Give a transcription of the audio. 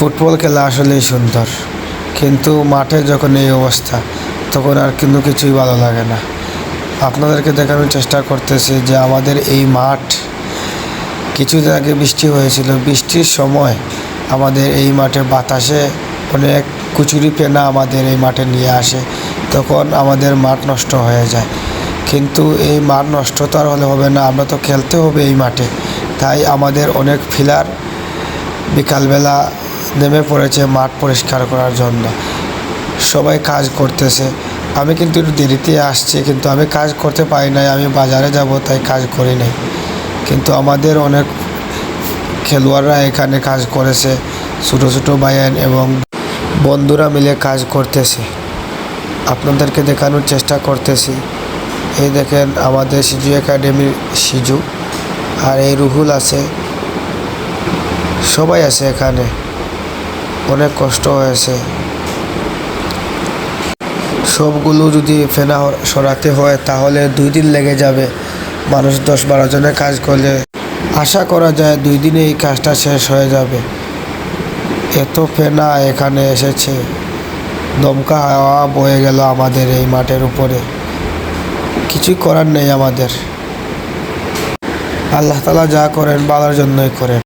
Football খেলা আসলেই সুন্দর, কিন্তু মাঠে যখন এই অবস্থা তখন আর কিন্তু কিছুই ভালো লাগে না। আপনাদেরকে দেখানোর চেষ্টা করতেছি যে আমাদের এই মাঠ কিছুদিন আগে বৃষ্টি হয়েছিল। বৃষ্টির সময় আমাদের এই মাঠে বাতাসে অনেক কুচুরি পেনা আমাদের এই মাঠে নিয়ে আসে, তখন আমাদের মাঠ নষ্ট হয়ে যায়। কিন্তু এই মাঠ নষ্ট তো আর হলে হবে না, আমরা তো খেলতে হবে এই মাঠে। তাই আমাদের অনেক ফিলার বিকালবেলা নেমে পড়েছে মাঠ পরিষ্কার করার জন্য। সবাই কাজ করতেছে। আমি কিন্তু একটু দেরিতে আসছি, কিন্তু আমি কাজ করতে পারি নাই, আমি বাজারে যাব তাই কাজ করি নাই। কিন্তু আমাদের অনেক খেলোয়াড়রা এখানে কাজ করেছে, ছোটো ছোটো ভাইয়েন এবং বন্ধুরা মিলে কাজ করতেছে। আপনাদেরকে দেখানোর চেষ্টা করতেছি। এই দেখেন আমাদের সিজু একাডেমির সিজু, আর এই রুহুল আছে, সবাই আছে এখানে। অনেক কষ্ট হয়েছে। সবগুলো যদি ফেনা সরাতে হয় তাহলে 2 দিন লেগে যাবে। মানুষ 10-12 জনের কাজ করলে আশা করা যায় 2 দিনে এই কাজটা শেষ হয়ে যাবে। এত ফেনা এখানে এসেছে, দমকা হাওয়া বয়ে গেল আমাদের এই মাঠের উপরে। কিছুই করার নেই আমাদের। আল্লাহ তাআলা যা করেন ভালোর জন্যই করেন।